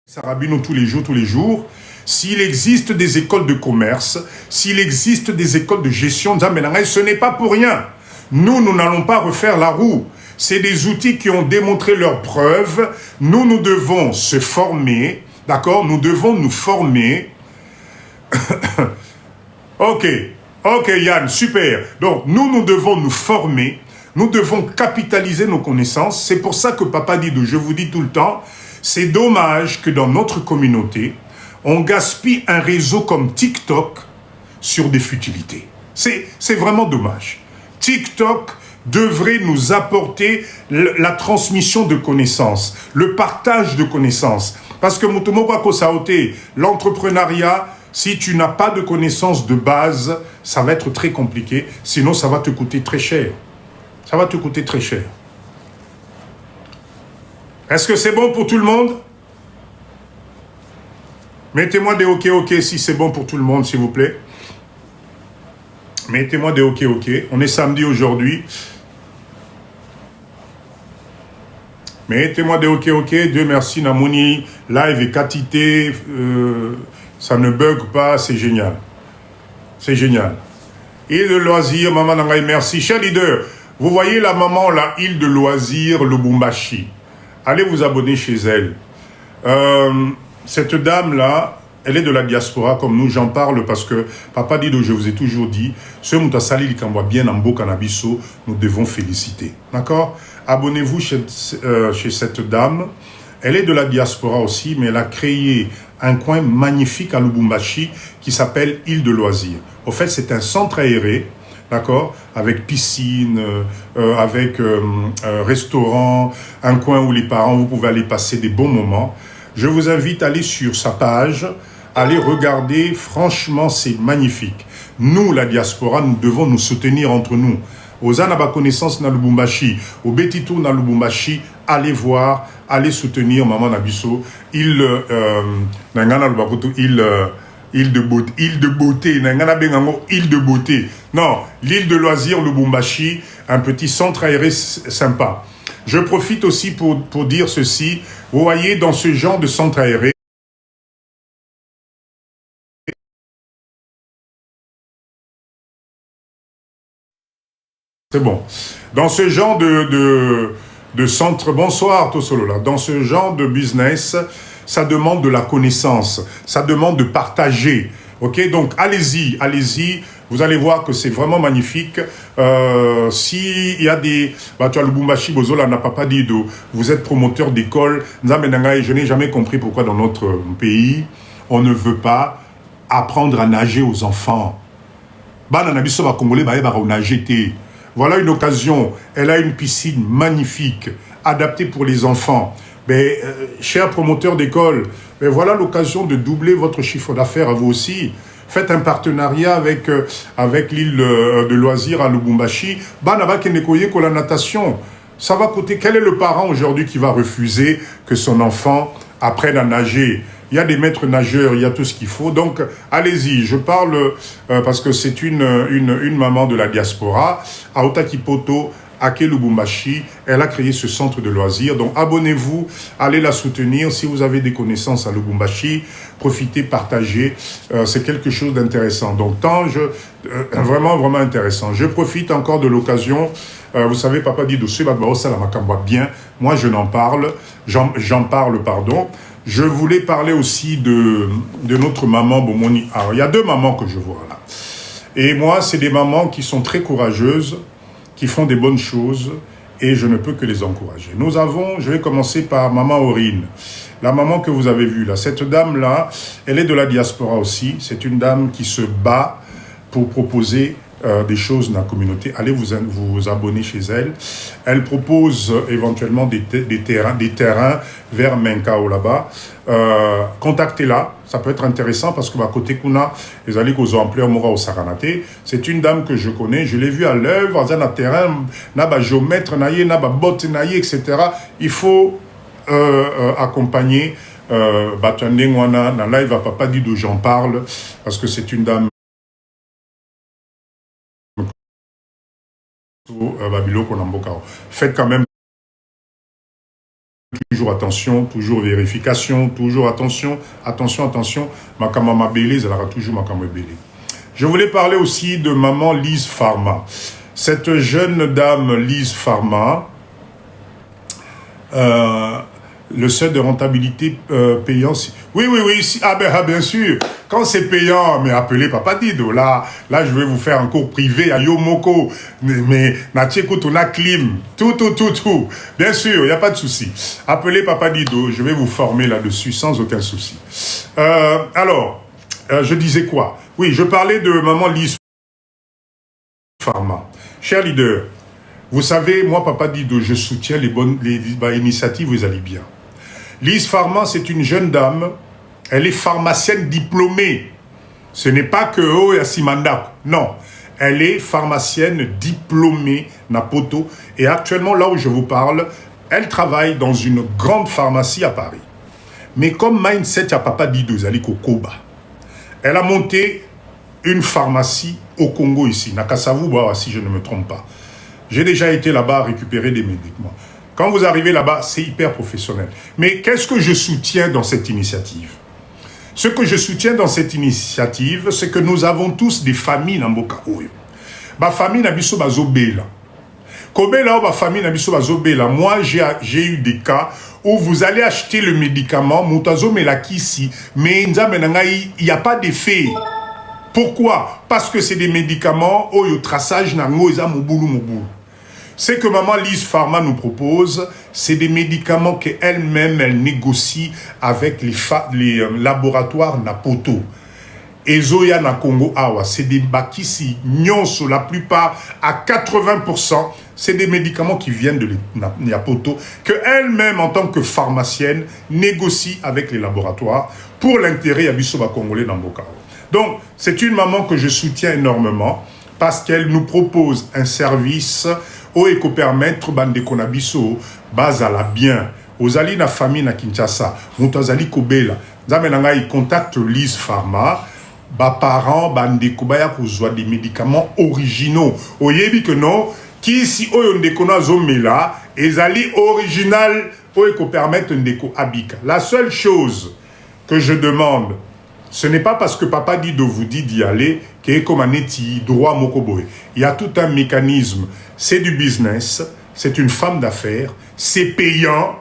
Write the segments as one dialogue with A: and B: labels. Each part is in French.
A: Sarabino tous les jours, s'il existe des écoles de commerce, s'il existe des écoles de gestion, ce n'est pas pour rien. Nous n'allons pas refaire la roue. C'est des outils qui ont démontré leurs preuves. Nous devons se former, d'accord? Nous devons nous former. Ok, Yann, super. Donc, nous devons nous former. Nous devons capitaliser nos connaissances. C'est pour ça que Papa Didou, je vous dis tout le temps, c'est dommage que dans notre communauté, on gaspille un réseau comme TikTok sur des futilités. C'est vraiment dommage. TikTok devrait nous apporter la transmission de connaissances, le partage de connaissances. Parce que l'entrepreneuriat, si tu n'as pas de connaissances de base, ça va être très compliqué. Sinon, ça va te coûter très cher. Ça va te coûter très cher. Est-ce que c'est bon pour tout le monde? Mettez-moi des OK si c'est bon pour tout le monde, s'il vous plaît. Mettez-moi des OK. On est samedi aujourd'hui. Mettez-moi des OK. Dieu merci, Namouni. Live est quantité. Ça ne bug pas, c'est génial. C'est génial. Île de loisirs, maman Nangaï, merci. Cher leader, vous voyez la maman, la île de loisirs, Lubumbashi. Allez vous abonner chez elle. Cette dame-là, elle est de la diaspora comme nous, j'en parle parce que Papa Dido, je vous ai toujours dit, ce Moutasali qui envoie bien en beau cannabiso, nous devons féliciter. D'accord? Abonnez-vous chez cette dame. Elle est de la diaspora aussi, mais elle a créé un coin magnifique à Lubumbashi qui s'appelle Île de Loisirs. Au fait, c'est un centre aéré, d'accord, avec piscine, avec restaurant, un coin où les parents, vous pouvez aller passer des bons moments. Je vous invite à aller sur sa page, allez regarder, franchement, c'est magnifique. Nous, la diaspora, nous devons nous soutenir entre nous. Aux Anaba connaissance na Lubumbashi, au Betitou na Lubumbashi, allez voir, allez soutenir Maman Nabiso, île de beauté, île de beauté. Non, l'île de loisirs Lubumbashi, un petit centre aéré sympa. Je profite aussi pour dire ceci. Vous voyez, dans ce genre de centre aéré, c'est bon. Dans ce genre de centre, bonsoir Tosolola, dans ce genre de business, ça demande de la connaissance, ça demande de partager. Ok, donc allez-y, vous allez voir que c'est vraiment magnifique. S'il y a des... tu as Lubumbashi, Bozola n'a pas dit de... Vous êtes promoteur d'école. Je n'ai jamais compris pourquoi dans notre pays, on ne veut pas apprendre à nager aux enfants. Voilà une occasion. Elle a une piscine magnifique, adaptée pour les enfants. Mais, cher promoteur d'école, voilà l'occasion de doubler votre chiffre d'affaires à vous aussi. Faites un partenariat avec l'île de loisirs à Lubumbashi. La natation, ça va coûter. Quel est le parent aujourd'hui qui va refuser que son enfant apprenne à nager? Il y a des maîtres nageurs, il y a tout ce qu'il faut. Donc, allez-y. Je parle parce que c'est une maman de la diaspora, à Otakipoto, à Lubumbashi. Elle a créé ce centre de loisirs. Donc, abonnez-vous, allez la soutenir. Si vous avez des connaissances à Lubumbashi, profitez, partagez. C'est quelque chose d'intéressant. Donc, vraiment intéressant. Je profite encore de l'occasion. Vous savez, Papa dit bien. Moi, je n'en parle. J'en parle, pardon. Je voulais parler aussi de notre maman Bomoni. Alors, il y a deux mamans que je vois là. Et moi, c'est des mamans qui sont très courageuses, qui font des bonnes choses, et je ne peux que les encourager. Je vais commencer par Maman Aurine, la maman que vous avez vue là. Cette dame-là, elle est de la diaspora aussi. C'est une dame qui se bat pour proposer des choses dans la communauté. Allez vous abonner chez elle. Elle propose éventuellement des terrains vers Menkao là-bas. Contactez-la, ça peut être intéressant parce que à côté Kuna, les alliés aux ampleurs Mora au Saranate, c'est une dame que je connais, je l'ai vue à l'œuvre, dans un terrain, n'a géomètre, n'a botte, etc. Il faut accompagner Batande Ngwana, dans live à Papa dit d'où j'en parle, parce que c'est une dame Faites quand même toujours toujours attention, toujours vérification, toujours attention, attention, attention. Makamama Belé, ça aura toujours Makamama Belé. Je voulais parler aussi de maman Lise Pharma. Cette jeune dame Lise Pharma, le seuil de rentabilité payant. Oui, bien sûr. Quand c'est payant, mais appelez Papa Dido. Là, je vais vous faire un cours privé à Yomoko. Mais on a clim. Tout. Bien sûr, il n'y a pas de souci. Appelez Papa Dido. Je vais vous former là-dessus sans aucun souci. Alors, je disais quoi? Oui, je parlais de maman Lise Pharma. Cher leader, vous savez, moi, Papa Dido, je soutiens les initiatives, vous allez bien. Lise Pharma, c'est une jeune dame, elle est pharmacienne diplômée. Ce n'est pas que Simanda, non. Elle est pharmacienne diplômée, Napoto, et actuellement, là où je vous parle, elle travaille dans une grande pharmacie à Paris. Mais comme mindset à Papa Dido, Zali Kokoba, elle a monté une pharmacie au Congo ici, Nakasavu, si je ne me trompe pas. J'ai déjà été là-bas récupérer des médicaments. Quand vous arrivez là-bas, c'est hyper professionnel. Mais qu'est-ce que je soutiens dans cette initiative? Ce que je soutiens dans cette initiative, c'est que nous avons tous des familles dans Mboka Oyo. Ma famille n'a biso bazobela. Kobela ou ma famille n'a biso bazobela. Moi, j'ai eu des cas où vous allez acheter le médicament, moutazo melakisi, mais il n'y a pas d'effet. Pourquoi? Parce que c'est des médicaments, au traçage nango eza mobulu. Ce que maman Lise Pharma nous propose, c'est des médicaments qu'elle-même, elle négocie avec les laboratoires Napoto. Et Zoya na Congo Awa, c'est des bakisi, nyonso, la plupart, à 80%, c'est des médicaments qui viennent de Napoto, qu'elle-même, en tant que pharmacienne, négocie avec les laboratoires pour l'intérêt à Bissoba Congolais dans Bokao. Donc, c'est une maman que je soutiens énormément parce qu'elle nous propose un service où il peut permettre bande konabiso bazala bien aux ali na famille na Kinshasa mutazali kobela zamenanga il contacte Lise Pharma ba parents bande kobaya kozwa des médicaments originaux oyebi que non qui si oyo ndekona zomela ezali original où il peut permettre ndeko abika. La seule chose que je demande, ce n'est pas parce que Papa Dido vous dit d'y aller qu'il est comme un éti droit mokoboé. Il y a tout un mécanisme. C'est du business, c'est une femme d'affaires, c'est payant.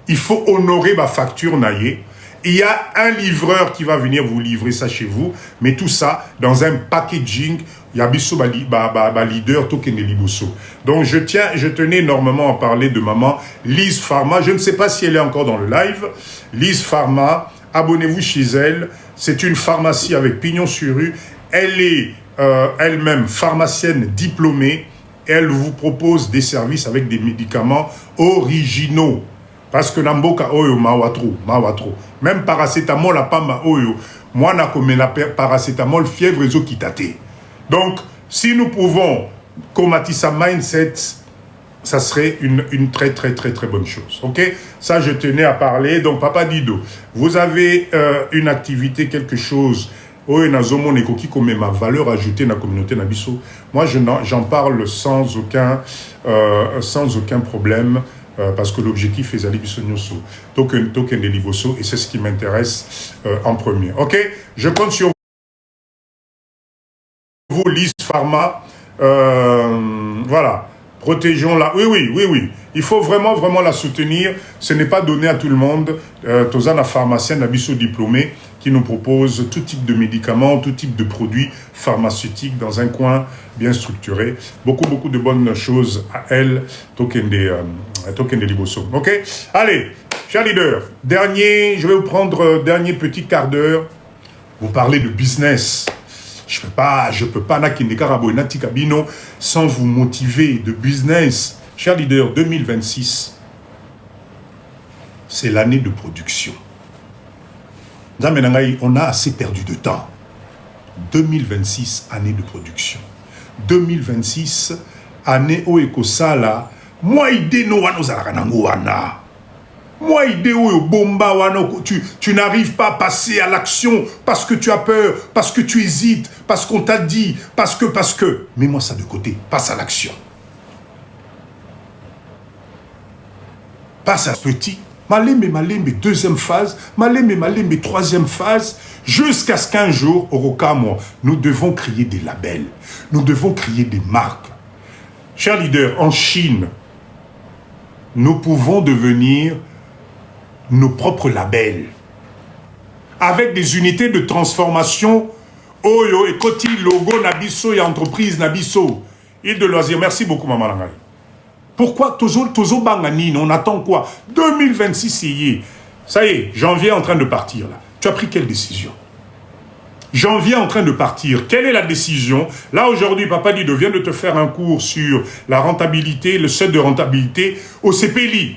A: Il faut honorer ma facture naïe. Il y a un livreur qui va venir vous livrer ça chez vous, mais tout ça dans un packaging. Il y a biso leader token de liboso. Donc je tenais énormément à parler de maman Lise Pharma. Je ne sais pas si elle est encore dans le live. Lise Pharma, abonnez-vous chez elle. C'est une pharmacie avec pignon sur rue. Elle est elle-même pharmacienne diplômée. Elle vous propose des services avec des médicaments originaux. Parce que Namboka Oyo mawatro. Même paracétamol la pama Oyo. Moi, na comme la paracétamol fièvre réseau kitate. Donc, si nous pouvons combattre sa mindset, ça serait une très bonne chose. Ok? Ça, je tenais à parler. Donc, Papa Dido, vous avez une activité, quelque chose. Oui, comme ma valeur ajoutée dans la communauté Nabiso. Moi, j'en parle sans aucun problème. Parce que l'objectif est d'aller Bisonyoso, token de Livoso, et c'est ce qui m'intéresse en premier. Ok? Je compte sur vous, Lise Pharma. Voilà. Protégeons-la. Oui. Il faut vraiment la soutenir. Ce n'est pas donné à tout le monde. Tozana pharmacien Nabiso diplômé qui nous propose tout type de médicaments, tout type de produits pharmaceutiques dans un coin bien structuré. Beaucoup de bonnes choses à elle. Token de Liboso. Ok? Allez, cher leader, je vais vous prendre dernier petit quart d'heure. Vous parlez de business. Je peux pas sans vous motiver de business. Cher leader, 2026, c'est l'année de production. On a assez perdu de temps. 2026, année de production. 2026, année où Ekosala, moi idée no wano zalakanango wana. Moi idée où bomba wano, tu n'arrives pas à passer à l'action parce que tu as peur, parce que tu hésites, parce qu'on t'a dit, parce que. Mets-moi ça de côté, passe à l'action. Passe à petit. Malembe, deuxième phase, Malembe, troisième phase, jusqu'à ce qu'un jour, au Rokamo, nous devons créer des labels, nous devons créer des marques. Chers leaders, en Chine, nous pouvons devenir nos propres labels, avec des unités de transformation, Oyo, et Koti, logo, Nabiso, et entreprise, Nabiso, île de loisirs. Merci beaucoup, Maman Langai. Pourquoi Tozo Bangani, on attend quoi? 2026, ça y est, janvier est en train de partir, là. Tu as pris quelle décision? Janvier est en train de partir. Quelle est la décision? Là, aujourd'hui, Papa Dido vient de te faire un cours sur la rentabilité, le seuil de rentabilité au CPLI.